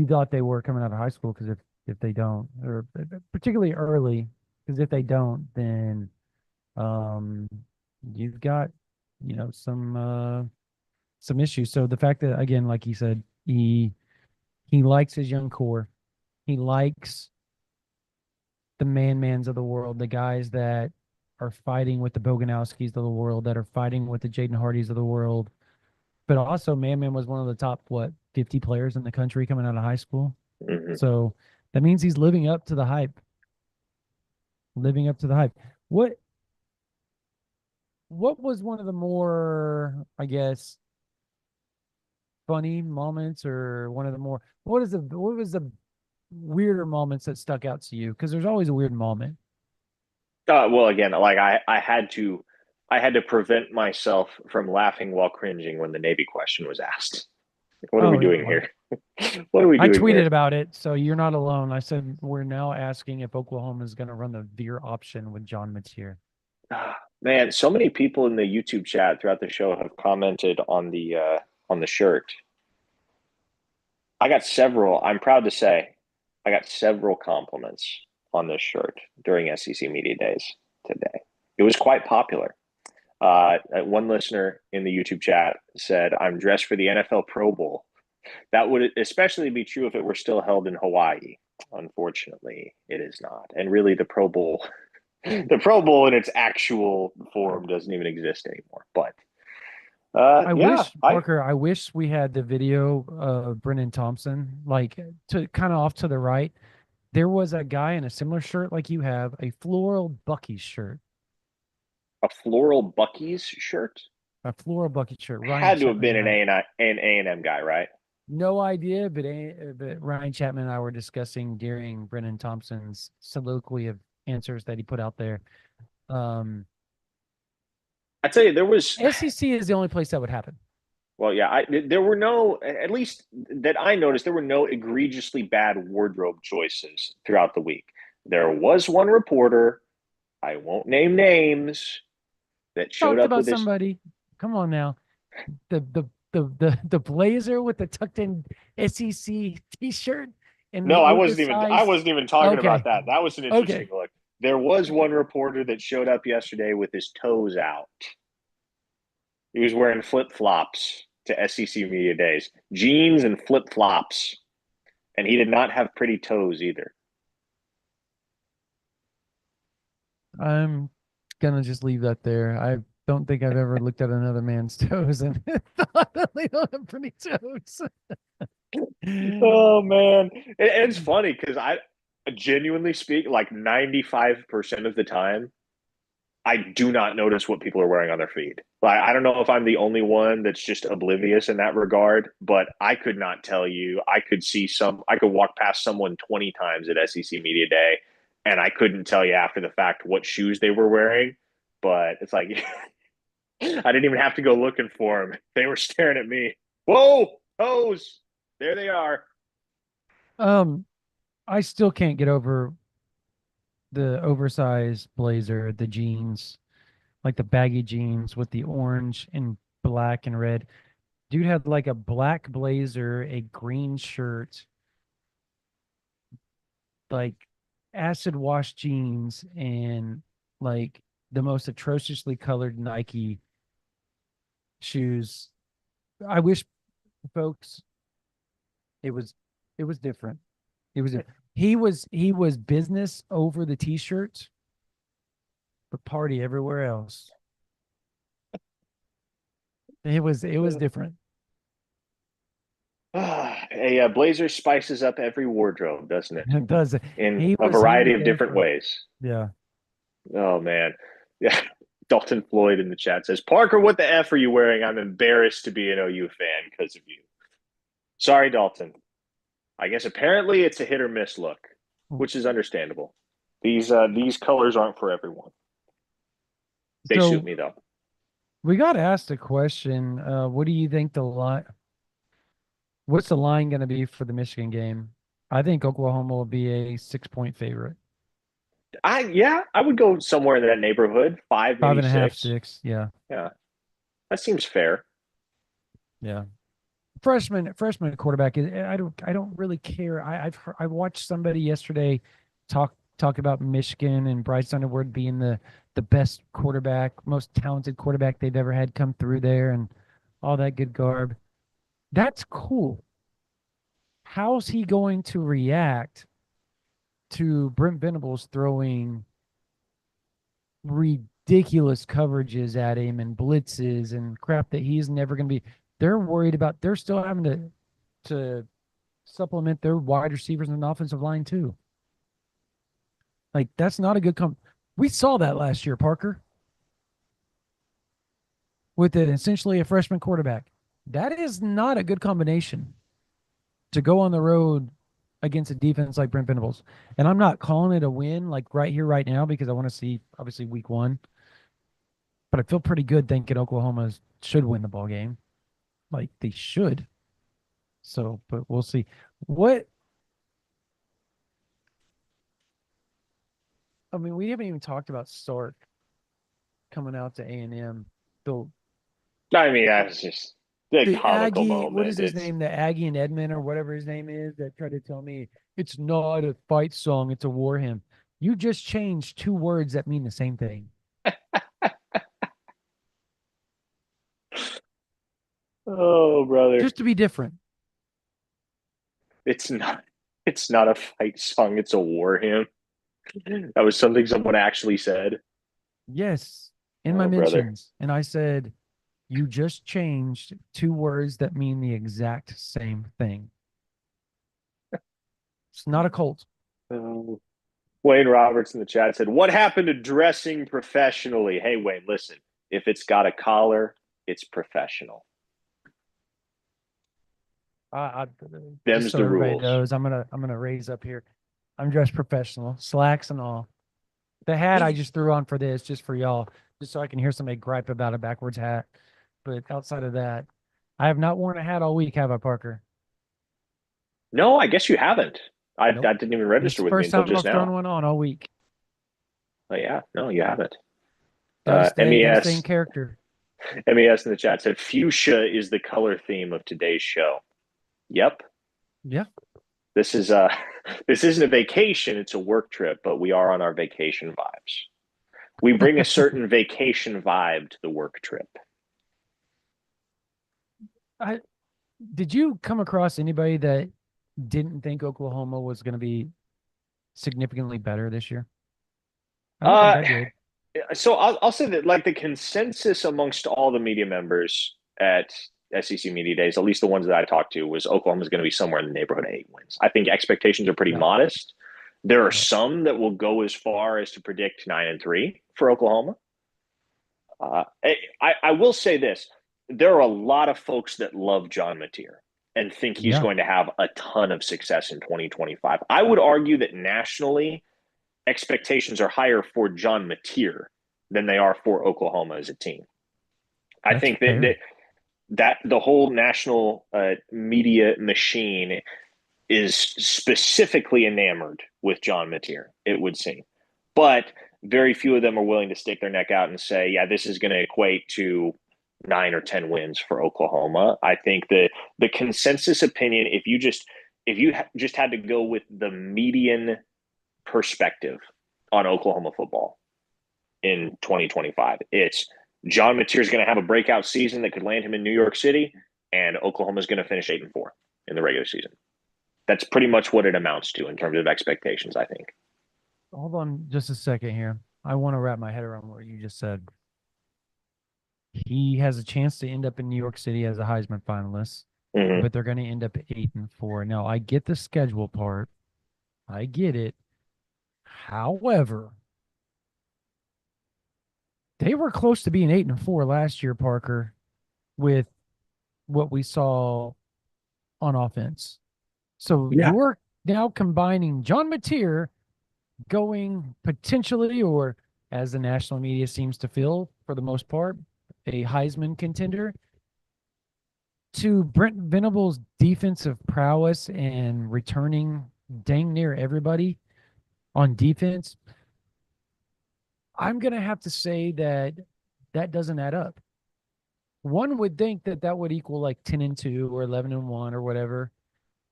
thought they were coming out of high school, because if they don't, or particularly early, because if they don't, then you've got some issues. So the fact that, again, like he said, he likes his young core, he likes the mans of the world, the guys that are fighting with the Boganowskis of the world, that are fighting with the Jaden Hardys of the world. But also, Man was one of the top 50 players in the country coming out of high school. Mm-hmm. So that means he's living up to the hype. What was one of the more, I guess, funny moments, or one of the more, what was the weirder moments that stuck out to you? Because there's always a weird moment. Well, again, like I had to prevent myself from laughing while cringing when the Navy question was asked. What are we doing here? What are we doing? I tweeted here? about it, so you're not alone. I said we're now asking if Oklahoma is going to run the veer option with John Mateer. Man, so many people in the YouTube chat throughout the show have commented on the shirt. I got several. I'm proud to say, I got several compliments on this shirt during SEC Media Days today. It was quite popular. One listener in the YouTube chat said, "I'm dressed for the NFL Pro Bowl." That would especially be true if it were still held in Hawaii. Unfortunately, it is not. And really, the Pro Bowl in its actual form doesn't even exist anymore. But I wish we had the video of Brennan Thompson, like, to kind of off to the right. There was a guy in a similar shirt like you have, a floral Buc-ee's shirt. A floral Buc-ee's shirt? A floral Buc-ee's shirt. Ryan Had to have Chapman been an A&M guy, right? No idea, but Ryan Chapman and I were discussing during Brennan Thompson's soliloquy of answers that he put out there. I'd say there was SEC is the only place that would happen. Well, yeah, there were no, at least that I noticed, there were no egregiously bad wardrobe choices throughout the week. There was one reporter, I won't name names, that showed up with somebody. Come on now, the blazer with the tucked in SEC t-shirt. And no, I wasn't even talking about that. That was an interesting look. There was one reporter that showed up yesterday with his toes out. He was wearing flip-flops to SEC Media Days, jeans and flip-flops, and he did not have pretty toes either. I'm gonna just leave that there. I don't think I've ever looked at another man's toes and thought that they don't have pretty toes. Oh man, it's funny because I genuinely speak, like 95% of the time, I do not notice what people are wearing on their feet. Like, I don't know if I'm the only one that's just oblivious in that regard, but I could not tell you. I could walk past someone 20 times at SEC Media Day, and I couldn't tell you after the fact what shoes they were wearing. But it's like, I didn't even have to go looking for them. They were staring at me. Whoa, toes. There they are. I still can't get over the oversized blazer, the jeans, like the baggy jeans with the orange and black and red. Dude had like a black blazer, a green shirt, like acid wash jeans, and like the most atrociously colored Nike shoes. I wish, folks, it was different. It was he was business over the t-shirts, but party everywhere else. It was different. A Blazer spices up every wardrobe, doesn't it? It does. In He a was he was variety of there different for it. ways. Yeah. Oh man. Yeah. Dalton Floyd in the chat says, Parker, what the F are you wearing? I'm embarrassed to be an OU fan because of you. Sorry, Dalton. I guess apparently it's a hit or miss look, which is understandable. These colors aren't for everyone. They suit So me though. we got asked a question. What do you think the line? What's the line going to be for the Michigan game? I think Oklahoma will be a 6-point favorite. I would go somewhere in that neighborhood, five, Five maybe and a half, six. 6. Yeah. Yeah, that seems fair. Yeah. Freshman quarterback. I don't really care. I watched somebody yesterday talk about Michigan and Bryce Underwood being the best quarterback, most talented quarterback they've ever had come through there, and all that good garb. That's cool. How's he going to react to Brent Venables throwing ridiculous coverages at him and blitzes and crap that he's never going to be? They're worried about. They're still having to supplement their wide receivers and offensive line too. Like that's not a good We saw that last year, Parker, with it essentially a freshman quarterback. That is not a good combination to go on the road against a defense like Brent Venables. And I'm not calling it a win like right here, right now, because I want to see obviously week one. But I feel pretty good thinking Oklahoma should win the ball game. Like they should. So, but we'll see. What I mean, we haven't even talked about Sark coming out to A&M. The I mean, that's just the the comical Aggie, what is moment. his It's name? The Aggie and Edmund or whatever his name is that tried to tell me it's not a fight song, it's a war hymn. You just changed two words that mean the same thing. oh brother, Just to be different. it's not. It's not a fight song. It's a war hymn. That was something someone actually said. Yes, in my Oh brother. mentions. And I said, you just changed two words that mean the exact same thing. It's not a cult. Oh. Wayne Roberts in the chat said, "What happened to dressing professionally?" Hey Wayne, listen. If it's got a collar, it's professional. I just Them's so the everybody rules. knows, I'm gonna raise up here. I'm dressed professional, slacks and all. The hat I just threw on for this, just for y'all, just so I can hear somebody gripe about a backwards hat. But outside of that, I have not worn a hat all week, have I, Parker? No, I guess you haven't. Nope. That didn't even This is register the with me first until time just I've thrown now. one on all week. But yeah, no, you haven't. Gotta stay in MES character. MES in the chat said fuchsia is the color theme of today's show. Yep. Yeah. This is this isn't a vacation, it's a work trip, but we are on our vacation vibes. We bring a certain vacation vibe to the work trip. I did you come across anybody that didn't think Oklahoma was gonna be significantly better this year? I don't think Uh I did. so I'll say that like the consensus amongst all the media members at SEC Media Days, at least the ones that I talked to, was Oklahoma's going to be somewhere in the neighborhood of 8 wins. I think expectations are pretty Yeah. modest. There are Yeah. some that will go as far as to predict 9-3 for Oklahoma. I will say this: there are a lot of folks that love John Mateer and think he's Yeah. going to have a ton of success in 2025. I would argue that nationally, expectations are higher for John Mateer than they are for Oklahoma as a team. I That's think fair. that the whole national media machine is specifically enamored with John Mateer, it would seem. But very few of them are willing to stick their neck out and say, yeah, this is going to equate to 9 or 10 wins for Oklahoma. I think the consensus opinion, if you just had to go with the median perspective on Oklahoma football in 2025, it's John Mateer is going to have a breakout season that could land him in New York City, and Oklahoma is going to finish 8-4 in the regular season. That's pretty much what it amounts to in terms of expectations, I think. Hold on just a second here. I want to wrap my head around what you just said. He has a chance to end up in New York City as a Heisman finalist, Mm-hmm. but they're going to end up at 8-4. Now, I get the schedule part. I get it. However, they were close to being 8-4 last year, Parker, with what we saw on offense. So Yeah. you're now combining John Mateer going potentially, or as the national media seems to feel for the most part, a Heisman contender, to Brent Venable's defensive prowess and returning dang near everybody on defense. I'm going to have to say that that doesn't add up. One would think that that would equal like 10-2 or 11-1 or whatever.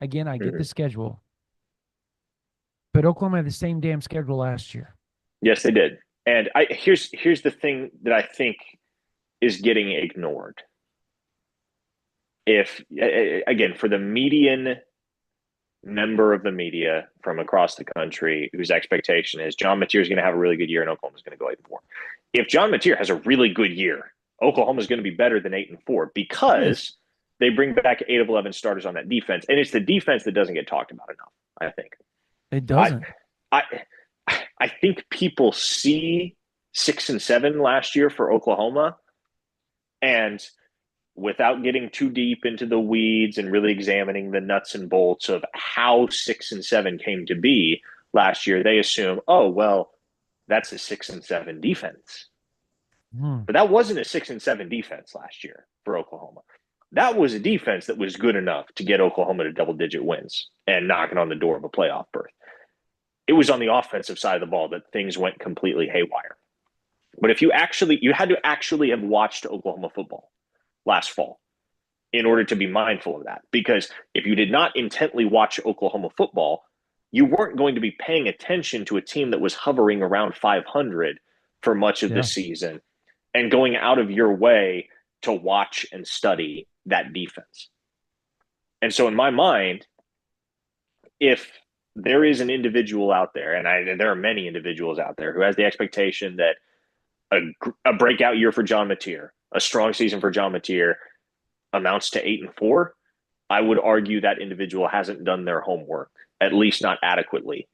Again, I get Mm-hmm. the schedule, but Oklahoma had the same damn schedule last year. Yes, they did. And here's the thing that I think is getting ignored. If again, for the median member of the media from across the country whose expectation is John Mateer is going to have a really good year and Oklahoma's going to go 8-4. If John Mateer has a really good year, Oklahoma's going to be better than 8-4 Yes, because they bring back 8 of 11 starters on that defense, and it's the defense that doesn't get talked about enough. I think. it I doesn't. I I think people see 6-7 last year for Oklahoma, and without getting too deep into the weeds and really examining the nuts and bolts of how 6-7 came to be last year, they assume, oh, well, that's a 6-7 defense. Hmm. But that wasn't a 6-7 defense last year for Oklahoma. That was a defense that was good enough to get Oklahoma to double digit wins and knocking on the door of a playoff berth. It was on the offensive side of the ball that things went completely haywire. But if you had to actually have watched Oklahoma football last fall in order to be mindful of that. Because if you did not intently watch Oklahoma football, you weren't going to be paying attention to a team that was hovering around 500 for much of the Yeah. season and going out of your way to watch and study that defense. And so, in my mind, if there is an individual out there, and there are many individuals out there who has the expectation that a breakout year for John Mateer, a strong season for John Mateer, amounts to 8-4, I would argue that individual hasn't done their homework, at least not adequately,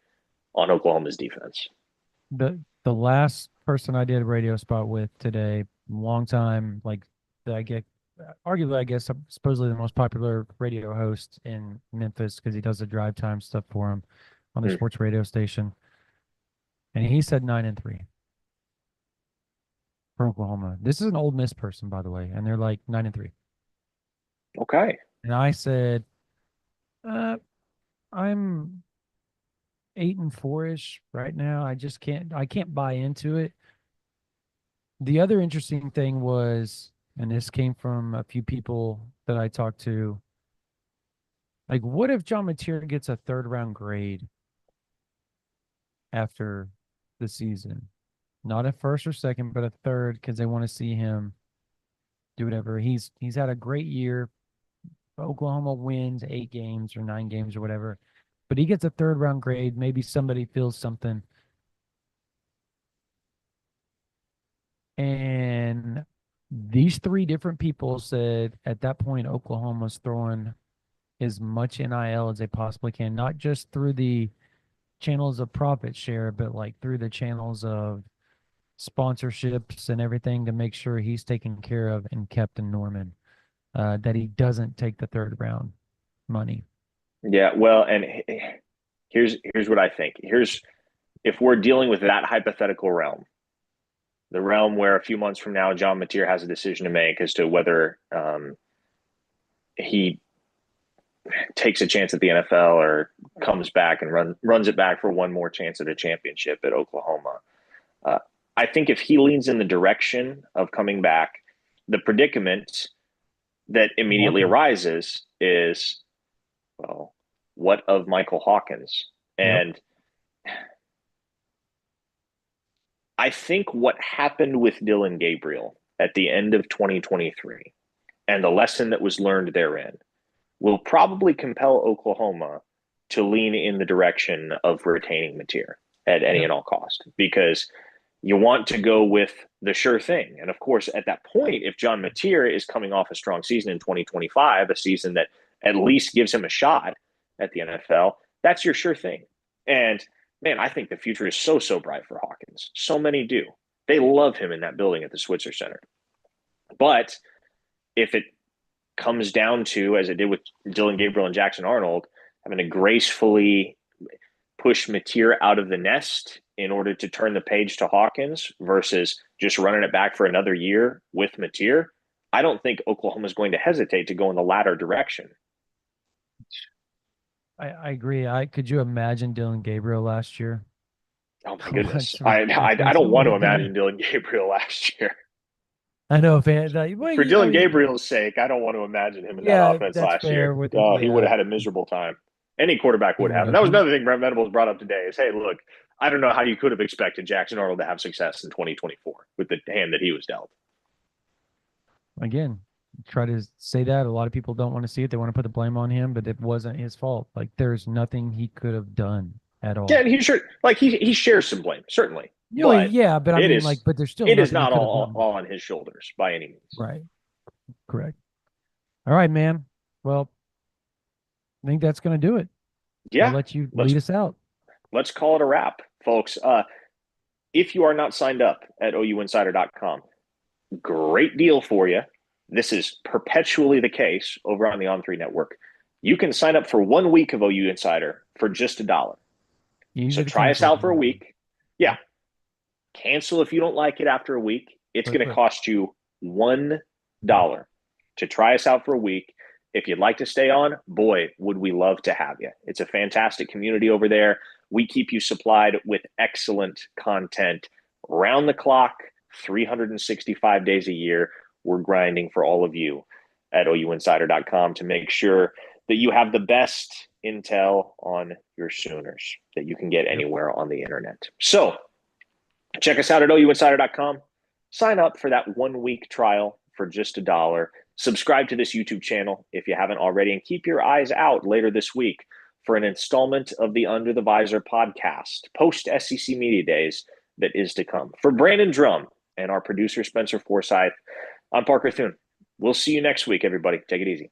on Oklahoma's defense. The last person I did a radio spot with today, long time, like I get arguably, I guess, supposedly the most popular radio host in Memphis because he does the drive time stuff for him on the sports radio station. And he said 9-3 for Oklahoma. This is an Ole Miss person, by the way, and they're like 9-3. Okay. And I said, I'm 8-4-ish right now. I can't buy into it. The other interesting thing was, and this came from a few people that I talked to, like, what if John Mateer gets a third round grade after the season? Not a first or second, but a third, because they want to see him do whatever. He's had a great year. Oklahoma wins 8 games or 9 games or whatever, but he gets a third round grade. Maybe somebody feels something. And these 3 different people said at that point, Oklahoma's throwing as much NIL as they possibly can, not just through the channels of profit share, but like through the channels of sponsorships and everything to make sure he's taken care of and kept in Norman, that he doesn't take the third round money. Yeah, well, and here's what I think. Here's if we're dealing with that hypothetical realm, the realm where a few months from now John Mateer has a decision to make as to whether he takes a chance at the NFL or comes back and runs it back for one more chance at a championship at Oklahoma. Uh, I think if he leans in the direction of coming back, the predicament that immediately arises is, well, what of Michael Hawkins? Yep. And I think what happened with Dylan Gabriel at the end of 2023 and the lesson that was learned therein will probably compel Oklahoma to lean in the direction of retaining Mateer at any and all cost, because you want to go with the sure thing. And of course, at that point, if John Mateer is coming off a strong season in 2025, a season that at least gives him a shot at the NFL, that's your sure thing. And man, I think the future is so, so bright for Hawkins. So many do. They love him in that building at the Switzer Center. But if it comes down to, as it did with Dillon Gabriel and Jackson Arnold, having to gracefully push Mateer out of the nest in order to turn the page to Hawkins versus just running it back for another year with Mateer, I don't think Oklahoma is going to hesitate to go in the latter direction. I agree. Could you imagine Dillon Gabriel last year? Oh my goodness. I don't want to imagine Dillon Gabriel last year. I know, fans. For Dillon Gabriel's sake, I don't want to imagine him in that offense last year. He would have had a miserable time. Any quarterback would have. And that was another thing Brent Venables brought up today is, hey, look, I don't know how you could have expected Jackson Arnold to have success in 2024 with the hand that he was dealt. Again, try to say that. A lot of people don't want to see it. They want to put the blame on him, but it wasn't his fault. Like, there's nothing he could have done at all. Yeah, and he shares some blame, certainly. Yeah, but I mean, but there's still it is not all on his shoulders by any means. Right. Correct. All right, man. Well, I think that's going to do it. Yeah. I'll let you lead us out. Let's call it a wrap, folks. If you are not signed up at ouinsider.com, great deal for you. This is perpetually the case over on the On3 network. You can sign up for 1 week of OU Insider for just $1. So try us out for a week. Yeah. Cancel if you don't like it after a week. It's going to cost you $1 to try us out for a week. If you'd like to stay on, boy, would we love to have you. It's a fantastic community over there. We keep you supplied with excellent content round the clock, 365 days a year. We're grinding for all of you at ouinsider.com to make sure that you have the best intel on your Sooners that you can get anywhere on the internet. So check us out at ouinsider.com. Sign up for that 1 week trial for just $1. Subscribe to this YouTube channel if you haven't already, and keep your eyes out later this week for an installment of the Under the Visor podcast, post-SEC Media Days that is to come. For Brandon Drumm and our producer, Spencer Forsyth, I'm Parker Thune. We'll see you next week, everybody. Take it easy.